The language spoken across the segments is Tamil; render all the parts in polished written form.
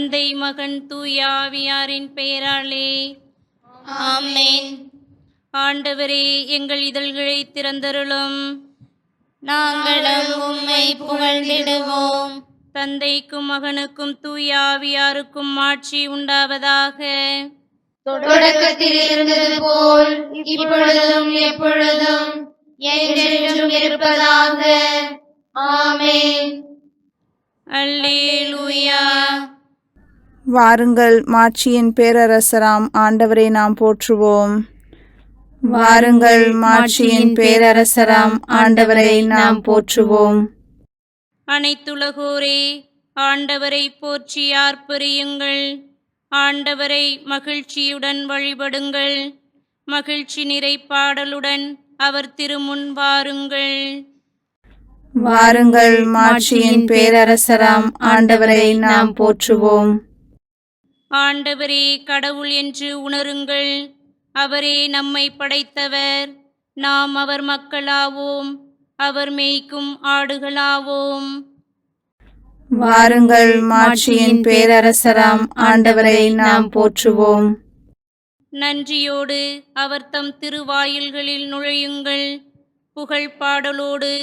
தந்தை மகன் தூயாவியாரின் பெயராலே ஆமென். ஆண்டவரே, எங்கள் இதழ்களை திறந்தருளும். நாங்களும் உம்மை புகழ்ந்திடுவோம். தந்தைக்கும் மகனுக்கும் தூயாவியாருக்கும் ஆட்சி உண்டாவதாக. தொடக்கத்தில் இருந்தது போல் இப்பொழுதும் எப்பொழுதும் என்றென்றும் இருப்பதாக. ஆமென். அல்லேலூயா. வாருங்கள், மாட்சியின் பேரரசராம் ஆண்டவரை நாம் போற்றுவோம். வாருங்கள், மாட்சியின் பேரரசராம் ஆண்டவரை நாம் போற்றுவோம். அனைத்துலகோரே, ஆண்டவரை போற்றி ஆர்ப்பரியுங்கள். ஆண்டவரை மகிழ்ச்சியுடன் வழிபடுங்கள். மகிழ்ச்சி நிறை பாடலுடன் அவர் திருமுன் வாருங்கள். வாருங்கள், மாட்சியின் பேரரசராம் ஆண்டவரை நாம் போற்றுவோம். ஆண்டவரே கடவுள் என்று உணருங்கள். அவரே நம்மை படைத்தவர். நாம் அவர் மக்களாவோம். அவர் மேய்க்கும் ஆடுகளாவோம். வாருங்கள், மாட்சியின் பேரரசராம் ஆண்டவரை நாம் போற்றுவோம். நன்றியோடு அவர் தம் திருவாயில்களில் நுழையுங்கள். புகழ் பாடலோடு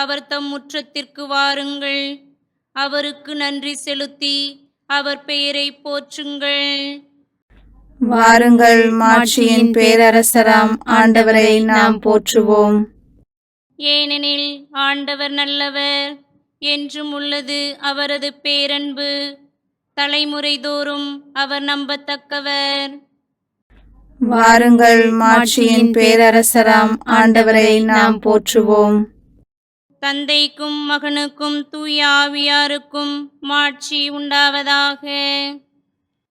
அவர் தம் முற்றத்திற்கு வாருங்கள். அவருக்கு நன்றி செலுத்தி அவர் பெயரை போற்றுங்கள். வாருங்கள், மாட்சியின் பேரரசராம் ஆண்டவரை நாம் போற்றுவோம். ஏனெனில் ஆண்டவர் நல்லவர், என்றும் உள்ளது அவரது பேரன்பு. தலைமுறை தோறும் அவர் நம்பத்தக்கவர். வாருங்கள், மாட்சியின் பேரரசராம் ஆண்டவரை நாம் போற்றுவோம். தந்தைக்கும் மகனுக்கும் தூய ஆவியாருக்கும் மாட்சி உண்டாவதாக.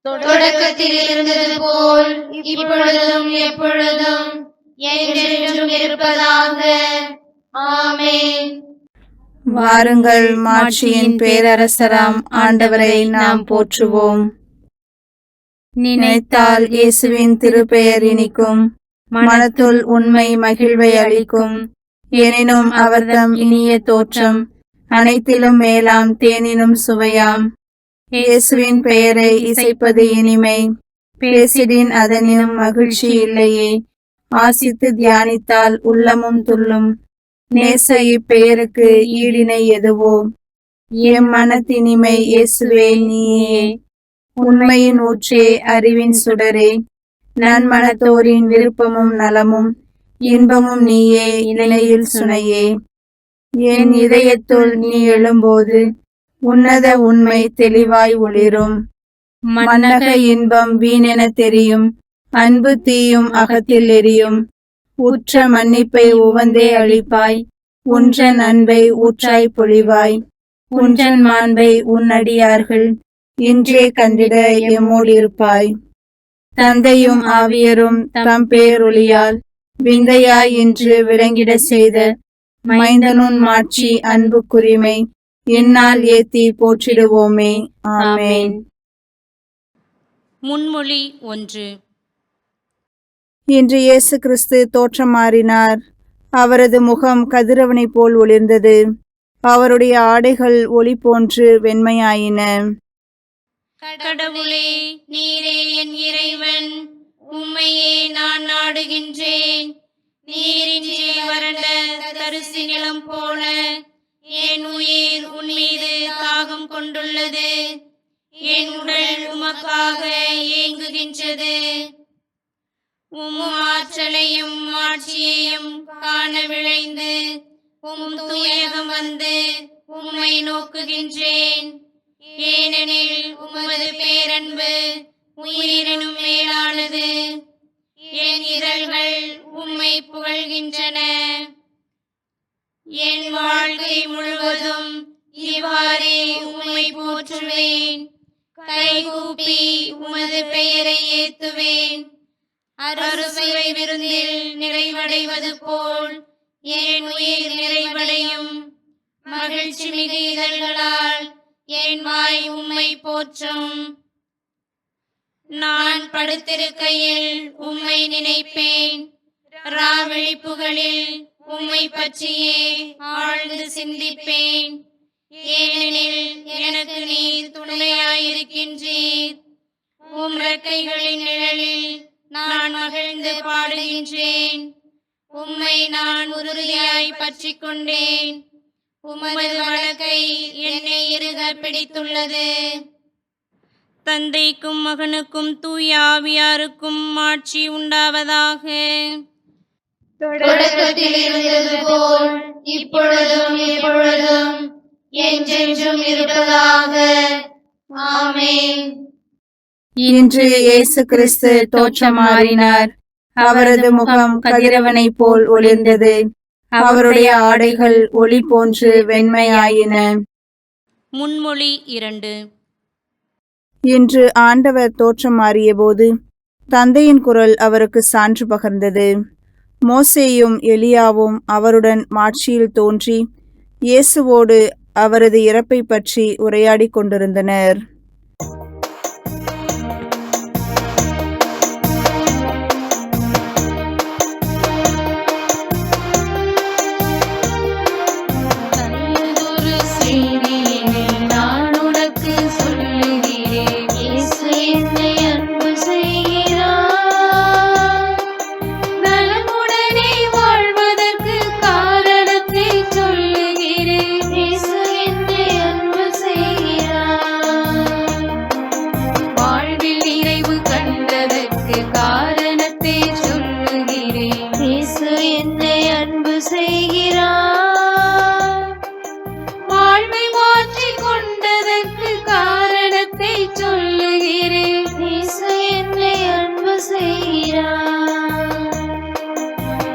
தொடக்கத்தில் இருந்தது போல் இப்பொழுதும் எப்பொழுதும் என்றென்றும் இருப்பதாக. ஆமென். வாருங்கள், மாட்சியின் பேரரசராம் ஆண்டவரை நாம் போற்றுவோம். நினைத்தால் இயேசுவின் திருப்பெயர் இனிக்கும். மனத்துள் உண்மை மகிழ்வை அளிக்கும். எனினும் அவர்தம் இனிய தோற்றம் அனைத்திலும் மேலாம் தேனினும் சுவையாம். இயேசுவின் பெயரை இசைப்பது இனிமை, பேசிடின் அதனினும் மகிழ்ச்சி இல்லையே. ஆசித்து தியானித்தால் உள்ளமும் துள்ளும். நேச இப்பெயருக்கு ஈடினை எதுவோ. எம் மனத்தினிமை இயேசுவே நீயே. உண்மையின் ஊற்றே, அறிவின் சுடரே, நன்மனத்தோரின் விருப்பமும் நலமும் இன்பமும் நீயே. இணையில் சுனையே, என் இதயத்துள் நீ எழும்போது உன்னத உண்மை தெளிவாய் ஒளிரும். மன்னக இன்பம் வீணென தெரியும். அன்பு தீயும் அகத்தில் எரியும். உற்ற மன்னிப்பை உவந்தே அளிப்பாய். உன்றன் அன்பை ஊற்றாய் பொழிவாய். உன்றன் மாண்பை உன்னடியார்கள் இன்றே கண்டிட எம்மோடு இருப்பாய். தந்தையும் ஆவியரும் தம் பேரொளியால் விந்தையாய் இன்று விளங்கிட செய்த மைந்தனுன் மாட்சி அன்புக்குரிமை இந்நாள் ஏத்தி போற்றிடுவோமே. ஆமென். முன்மொழி 1. இன்று இயேசு கிறிஸ்து தோற்றம் மாறினார். அவரது முகம் கதிரவனை போல் ஒளிர்ந்தது. அவருடைய ஆடைகள் ஒளி போன்று வெண்மையாயின. கடவுளே, நீரே என் இறைவன். உம்மையே நான் நாடுகின்றேன். நீரின்றி வறண்ட தரிசு நிலம் போல என் உயிர் உன்மீது தாகம் கொண்டுள்ளது. என் உடல் உமக்காக ஏங்குகின்றது. உம் ஆற்றலையும் ஆட்சியையும் காண விழைந்து உம் தூயகம் வந்து உம்மை நோக்குகின்றேன். ஏனெனில் உமது பேரன்பு உயிரினும் மேலானது. என் இதழ்கள் உம்மை புகழ்கின்றன. என் வாழ்க்கை முழுவதும் இவ்வாறே உம்மை போற்றுவேன். கைகூப்பி உமது பெயரை ஏத்துவேன். அறுசுவை விருந்தில் நிறைவடைவது போல் என் உயிர் நிறைவடையும். மகிழ்ச்சி மிகு இதழ்களால் என் வாய் உம்மை போற்றும். நான் படுத்திருக்கையில் உம்மை நினைப்பேன். ராவிழிப்புகளில் உம்மை பற்றியே ஆழ்ந்து சிந்திப்பேன். ஏனெனில் எனக்கு நீர் துணையாயிருக்கின்றீர். உம் இறக்கைகளின் நிழலில் நான் மகிழ்ந்து பாடுகின்றேன். உம்மை நான் உறுதியாய் பற்றிக் கொண்டேன். உமது வலக்கை என்னை இறுக பிடித்துள்ளது. தந்தைக்கும் மகனுக்கும் தூய ஆவியாருக்கும் ஆட்சி உண்டாவதாக. தொடக்கத்தில் இருந்தது போல் இப்பொழுதும் எப்பொழுதும் என்றென்றும் இருப்பதாக. ஆமென். இன்று இயேசு கிறிஸ்து தோற்றம் மாறினார். அவரது முகம் கதிரவனைப் போல் ஒளிர்ந்தது. அவருடைய ஆடைகள் ஒளி போன்று வெண்மையாயின. முன்மொழி 2. இன்று ஆண்டவர் தோற்றம் மாறியபோது தந்தையின் குரல் அவருக்கு சான்று பகர்ந்தது. மோசேயும் எலியாவும் அவருடன் மாட்சியில் தோன்றி இயேசுவோடு அவரது இறப்பை பற்றி உரையாடிக் கொண்டிருந்தனர்.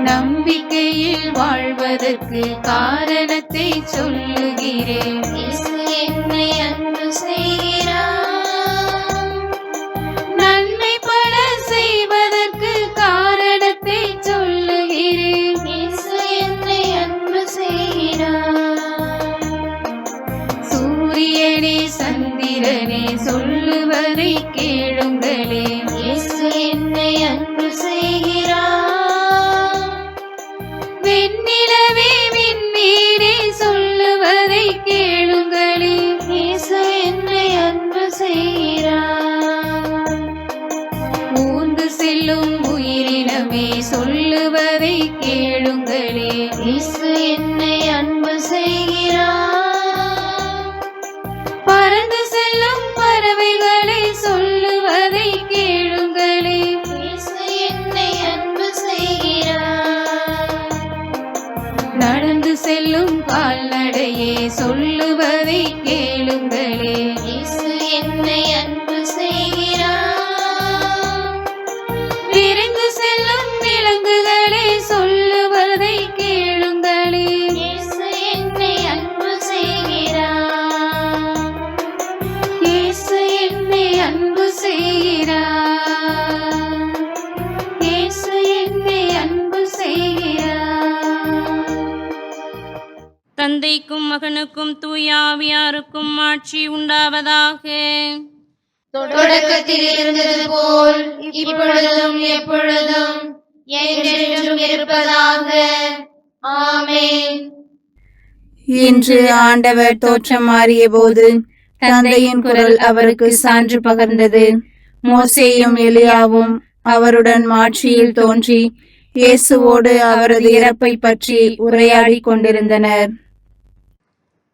நம்பிக்கையில் வாழ்வதற்கு காரணத்தை சொல்லுகிறேன். இயேசு என்னை அன்பு செய்கிறார். நன்மை பல செய்வதற்கு காரணத்தை சொல்லுகிறேன். இயேசு என்னை அன்பு செய்கிறார். சூரியனே சந்திரனே சொல்லுவதை கேளுங்களே. இயேசு என்னை அன்பு செய்கிறார். வெண்ணிலவே விண்ணீரே சொல்லுவதை கேளுங்களே. இயேசு என்னை அன்பு செய்கிறார். ஊர்ந்து செல்லும் உயிரினமே சொல்லுவதை கேளுங்களே. இயேசு என்னை அன்பு செய்கிறார். பறந்து செல்லும் பறவைகளை சொல்லுவதை கேளுங்களே. இயேசு என்னை அன்பு செய்கிறார். நடந்து செல்லும் கால்நடையே சொல்லுவதை கேளுங்களே. இயேசு என்னை அன்பு செய்கிறார். விரைந்து செல்லும் விலங்குகளே சொல்லுவதை கேளுங்களே. இயேசு என்னை அன்பு செய்கிறார். இயேசு என்னை அன்பு செய்கிறார். இயேசு என்னை அன்பு செய்கிறார். தந்தைக்கும் மகனுக்கும் தூய ஆவியாருக்கும் ஆட்சி உண்டாவதாக. தொடக்கத்தில் இருந்தது போல் இப்பொழுதும் எப்பொழுதும் என்றென்றும் இருப்பதாக. ஆமென். இன்று ஆண்டவர் தோற்றம் மாறியபோது தந்தையின் குரல் அவருக்கு சான்று பகர்ந்தது. மோசேயும் எலியாவும் அவருடன் மாட்சியில் தோன்றி இயேசுவோடு அவரது இறப்பை பற்றி உரையாடிக் கொண்டிருந்தனர்.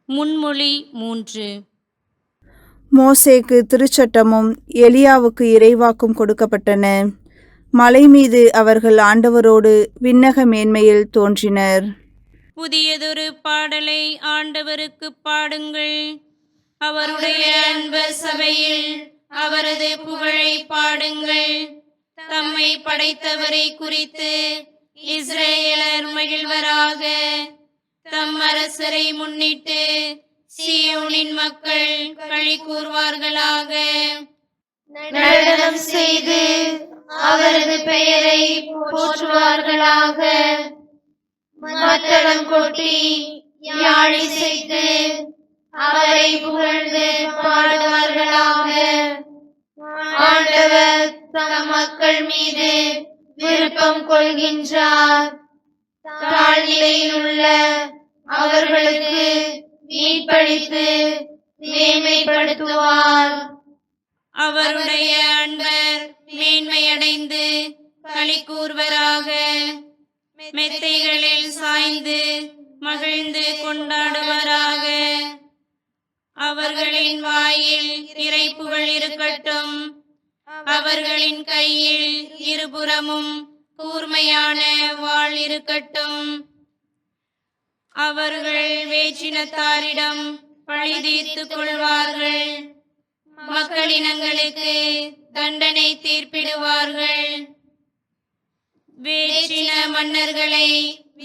முன்மொழி 3. மோசேக்கு திருச்சட்டமும் எலியாவுக்கு இறைவாக்கும் கொடுக்கப்பட்டன. மலை மீது அவர்கள் ஆண்டவரோடு விண்ணக மேன்மையில் தோன்றினர். புதியதொரு பாடலை ஆண்டவருக்கு பாடுங்கள். அவருடைய அன்பு சபையில் அவரது புகழை பாடுங்கள். தம்மை படைத்தவரை குறித்து இஸ்ரேலர் மகிழ்வராக. தம் அரசரை முன்னிட்டு சீயோனின் மக்கள் களி கூர்வார்களாக. நடனம் செய்து அவரது பெயரை போற்றுவார்களாக. மத்தளம் கொட்டி யாழிசைத்து அவரை புகழ்ந்து பாடுவார்களாக. ஆண்டவர் தம் மக்கள் மீது விருப்பம் கொள்கின்றார். தாழ்நிலையில் உள்ள அவர்களுக்கு மீட்பளித்து மேன்மைப்படுத்துவார். அவருடைய அன்பர் மேன்மையடைந்து களி கூர்வராக. மெத்தைகளில் சாய்ந்து மகிழ்ந்து கொண்டாடுவராக. அவர்களின் வாயில் இறைப்புகள் இருக்கட்டும். அவர்களின் கையில் இருபுறமும் கூர்மையான வாள் இருக்கட்டும். அவர்கள் வேற்றினத்தாரிடம் பழி தீர்த்துக் கொள்வார்கள். மக்களினங்களுக்கு தண்டனை தீர்ப்பிடுவார்கள். வேற்றின மன்னர்களை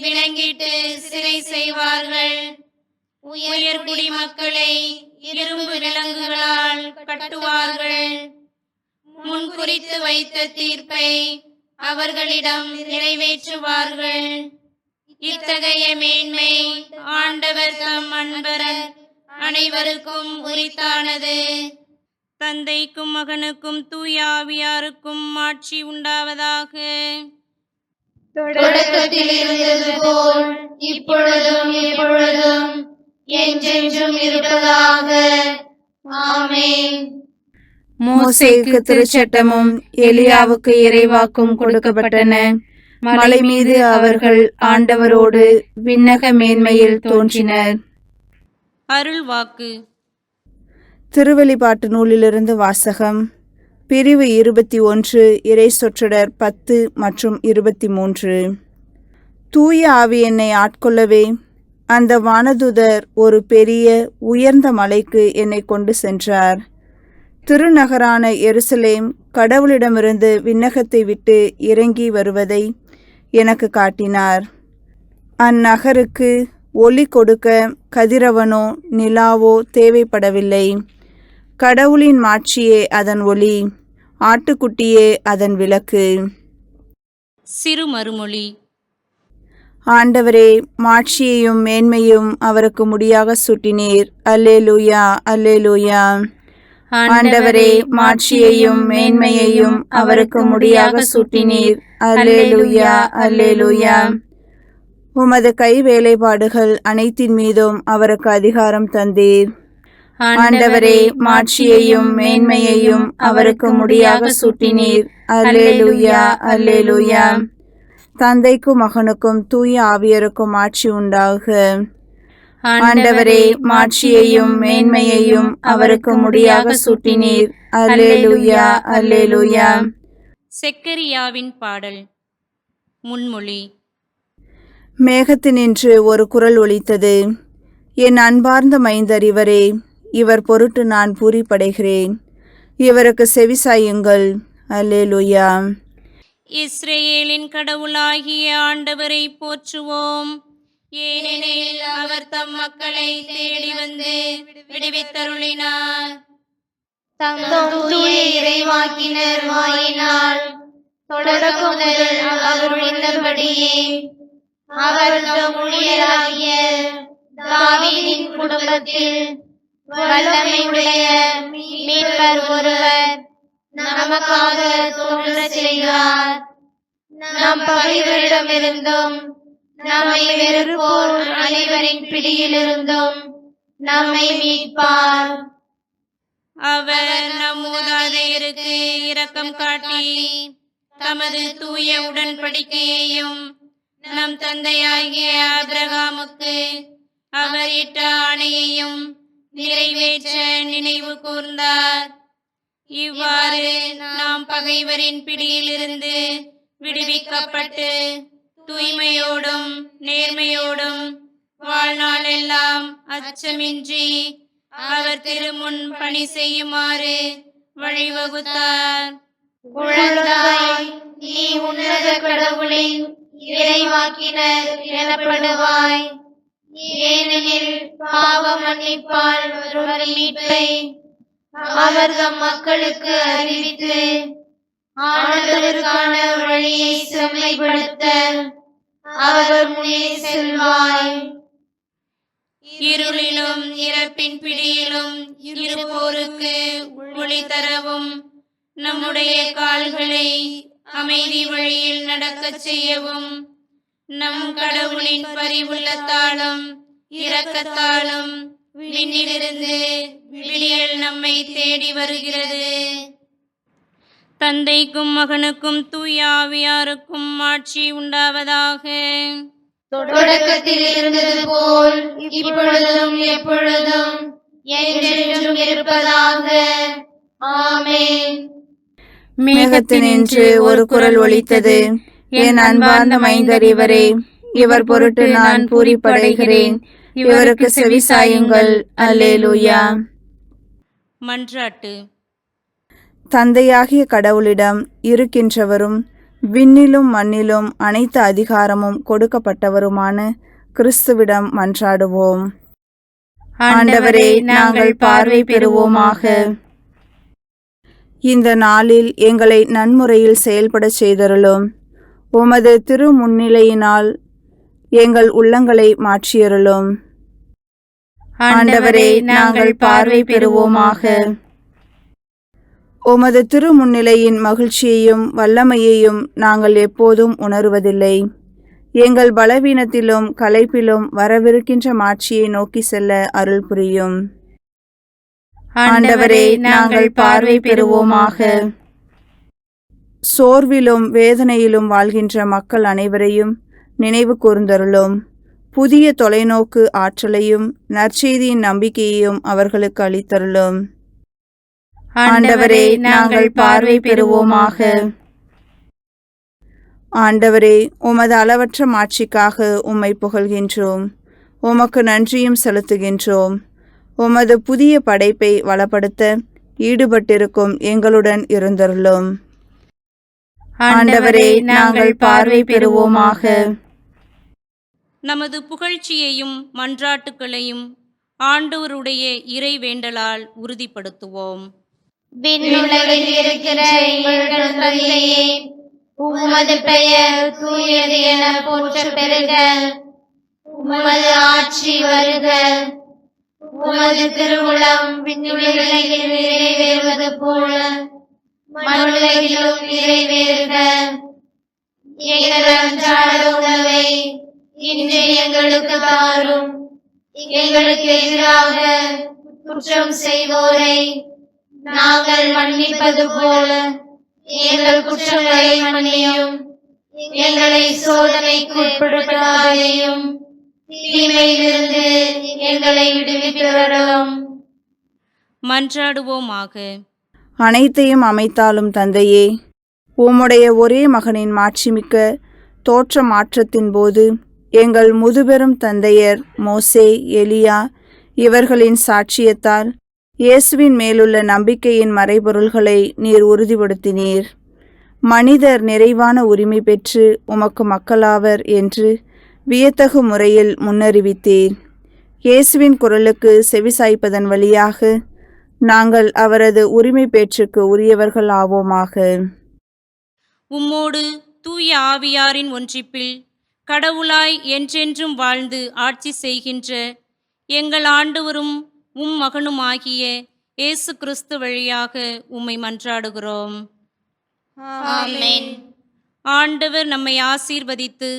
விலங்கிட்டு சிறை செய்வார்கள். உயர்குடி மக்களை இரும்பு விலங்குகளால் கட்டுவார்கள். முன்குறித்து வைத்த தீர்ப்பை அவர்களிடம் நிறைவேற்றுவார்கள். இத்தகைய மேன்மை ஆண்டவர் தம் அன்பர் அனைவருக்கும் உரித்தானது. தந்தைக்கும் மகனுக்கும் தூய ஆவியாருக்கும் ஆட்சி உண்டாவதாக. தொடக்கத்தில் இருந்தது போல் இப்பொழுதும் எப்பொழுதும் என்றென்றும் இருப்பதாக. ஆமென். மோசேக்கு திருச்சட்டமும் எலியாவுக்கு இறைவாக்கும் கொடுக்கப்பட்டன. மலை மீது அவர்கள் ஆண்டவரோடு விண்ணக மேன்மையில் தோன்றினர். அருள் வாக்கு. திருவெளிப்பாட்டு நூலிலிருந்து வாசகம். பிரிவு 21 இறை சொற்றொடர் 10 மற்றும் 23. தூய ஆவி என்னை ஆட்கொள்ளவே அந்த வானதுதர் ஒரு பெரிய உயர்ந்த மலைக்கு என்னை கொண்டு சென்றார். திருநகரான எருசலேம் கடவுளிடமிருந்து விண்ணகத்தை விட்டு இறங்கி வருவதை எனக்கு காட்டினார். அந்நகருக்கு ஒளி கொடுக்க கதிரவனோ நிலாவோ தேவைப்படவில்லை. கடவுளின் மாட்சியே அதன் ஒளி, ஆட்டுக்குட்டியே அதன் விளக்கு. சிறு மறுமொழி. ஆண்டவரே, மாட்சியையும் மேன்மையும் அவருக்கு முடியாக சூட்டினீர். அல்லேலூயா, அல்லேலூயா. ஆண்டவரே, மாட்சியையும் மேன்மையையும் அவருக்கு முடியாக சூட்டினீர். அல்லேலூயா, அல்லேலூயா. உமது கை வேலைப்பாடுகள் அனைத்தின் மீதும் அவருக்கு அதிகாரம் தந்தீர். ஆண்டவரே, மாட்சியையும் மேன்மையையும் அவருக்கு முடியாக சூட்டினீர். அல்லேலூயா, அல்லேலூயா. தந்தைக்கும் மகனுக்கும் தூய ஆவியருக்கும் ஆட்சி உண்டாக. ஆண்டவரே, மாட்சியையும் மேன்மையையும் அவருக்கு முடியாக சூட்டினீர். அல்லேலூயா, அல்லேலூயா. செக்கரியாவின் பாடல். முன்மொழி. மேகத்தினின்று ஒரு குரல் ஒலித்தது. என் அன்பார்ந்த மைந்தர் இவரே, இவர் பொருட்டு நான் பூரிப்படைகிறேன். இவருக்கு செவிசாயுங்கள். அல்லேலூயா. இஸ்ரேலின் கடவுளாகிய ஆண்டவரை போற்றுவோம். ஏனெனில் அவர் தம் மக்களை தேடி வந்து விடுவித்தருளினார். தம் தூய இறைவாக்கினர் வாயினால் தொடக்கம் முதல் அவர் உணர்ந்தபடியே அவர் தம் ஊழியராகிய தாவீதின் குடும்பத்தில் வல்லமையுடைய மீட்பர் ஒருவர் நமக்காக தோன்றச் செய்தார். நம் பகைவரிடமிருந்தும் நம்மை வெறுப்போர் அனைவரின் பிடியிலிருந்தும் நம்மை மீட்பார். அவர் நம் மூதாதையருக்கு இரக்கம் காட்டி தமது தூய உடன்படிக்கையையும் நம் தந்தையாகிய ஆபிரகாமுக்கு அவர் இட்ட ஆணையையும் நிறைவேற்ற நினைவு கூர்ந்தார். இவ்வாறு நாம் பகைவரின் பிடியிலிருந்து விடுவிக்கப்பட்டு தூய்மையோடும் நேர்மையோடும் வாழ்நாளெல்லாம் அச்சமின்றி அவர் திருமுன் பணி செய்யுமாறு வழிவகுத்தார். குழந்தாய், நீ உன்னத கடவுளின் இறைவாக்கினர் எனப்படுவாய். ஏனெனில் பாவ மன்னிப்பால் வரும் மீட்பை அவர் தம் மக்களுக்கு அறிவித்து ஆண்டவருக்கான வழியை செம்மைப்படுத்த அவர் முன்னே செல்வாய். இருளிலும் இறப்பின் பிடியிலும் இருப்போருக்கு ஒளி தரவும் நம்முடைய கால்களை அமைதி வழியில் நடக்கச் செய்யவும் நம் கடவுளின் பரிவுள்ளத்தாலும் இரக்கத்தாலும் விண்ணிலிருந்து விடியல் நம்மை தேடி வருகிறது. தந்தைக்கும் மகனுக்கும் தூய ஆவியாருக்கும் ஆட்சி உண்டாவதாக. தொடக்கத்தில் இருந்தது போல் இப்பொழுதும் எப்பொழுதும் என்றென்றும் இருப்பதாக. ஆமென். மேகத்தினின்று ஒரு குரல் ஒலித்தது. என் அன்பார்ந்த மைந்தர் இவரே, இவர் பொருட்டு நான் பூரிப்படைகிறேன். இவருக்கு செவிசாயுங்கள். அல்லேலூயா. மன்றாட்டு. தந்தையாகிய கடவுளிடம் இருக்கின்றவரும் விண்ணிலும் மண்ணிலும் அனைத்து அதிகாரமும் கொடுக்கப்பட்டவருமான கிறிஸ்துவிடம் மன்றாடுவோம். ஆண்டவரே, நாங்கள் பார்வை பெறுவோமாக. இந்த நாளில் எங்களை நன்முறையில் செயல்படச் செய்தருளும். உமது திரு முன்னிலையினால் எங்கள் உள்ளங்களை மாற்றியருளும். ஆண்டவரே, நாங்கள் பார்வை பெறுவோமாக. உமது திரு முன்னிலையின் மகிழ்ச்சியையும் வல்லமையையும் நாங்கள் எப்போதும் உணர்வதில்லை. எங்கள் பலவீனத்திலும் களைப்பிலும் வரவிருக்கின்ற மாட்சியை நோக்கி செல்ல அருள் புரியும். ஆண்டவரே, நாங்கள் பார்வை பெறுவோமாக. சோர்விலும் வேதனையிலும் வாழ்கின்ற மக்கள் அனைவரையும் நினைவு கூர்ந்தருளும். புதிய தொலைநோக்கு ஆற்றலையும் நற்செய்தியின் நம்பிக்கையையும் அவர்களுக்கு அளித்தருளும். ஆண்டவரே, நாங்கள் பார்வை பெறுவோமாக. ஆண்டவரே, உமது அளவற்ற மாட்சிக்காக உம்மை புகழ்கின்றோம். உமக்கு நன்றியும் செலுத்துகின்றோம். உமது புதிய படைப்பை வளப்படுத்த ஈடுபட்டிருக்கும் எங்களுடன் இருந்தருளும். ஆண்டவரே, நாங்கள் பார்வை பெறுவோமாக. நமது புகழ்ச்சியையும் மன்றாட்டுக்களையும் ஆண்டவருடைய இறை வேண்டலால் உறுதிப்படுத்துவோம். விண்ணுலகில் இருக்கிற எங்கள் தந்தையே, உமது பெயர் தூயது என போற்றப் பெறுக. உமது ஆட்சி வருக. உமது திருவுளம் விண்ணுலகில் நிறைவேறுவது போல மண்ணுலகிலும் நிறைவேறுக. எங்கள் அன்றாட உணவை இன்று எங்களுக்கு தாரும். எங்களுக்கு எதிராக குற்றம் செய்வோரை நாங்கள் மன்னிப்பது போல எங்கள் குற்றங்களை மன்னியும். எங்களை சோதனைக்கு உட்படுத்தாதேயும், தீமையிலிருந்து எங்களை விடுவித்தருளும். மன்றாடுவோமாக. அனைத்தையும் அமைத்தாலும் தந்தையே, உம்முடைய ஒரே மகனின் மாட்சிமிக்க தோற்ற மாற்றத்தின் போது எங்கள் முதுபெரும் தந்தையர் மோசே, எலியா இவர்களின் சாட்சியத்தால் இயேசுவின் மேலுள்ள நம்பிக்கையின் மறைபொருள்களை நீர் உறுதிப்படுத்தினீர். மனிதர் நிறைவான உரிமை பெற்று உமக்கு மக்களாவர் என்று வியத்தகு முறையில் முன்னறிவித்தீர். இயேசுவின் குரலுக்கு செவிசாய்ப்பதன் வழியாக நாங்கள் அவரது உரிமை பேற்றுக்கு உரியவர்கள் ஆவோமாக. உம்மோடு தூய ஆவியாரின் ஒன்றிப்பில் கடவுளாய் என்றென்றும் வாழ்ந்து ஆட்சி செய்கின்ற எங்கள் ஆண்டவரும் உம் மகனுமாகிய இயேசு கிறிஸ்து வழியாக உம்மை மன்றாடுகிறோம். ஆமென். ஆண்டவர் நம்மை ஆசீர்வதித்து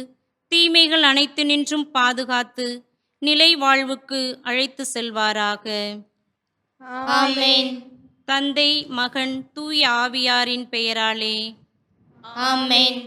தீமைகள் அனைத்து நின்றும் பாதுகாத்து நிலை வாழ்வுக்கு அழைத்து செல்வாராக. ஆமென். தந்தை, மகன், தூய ஆவியாரின் பெயராலே. ஆமென்.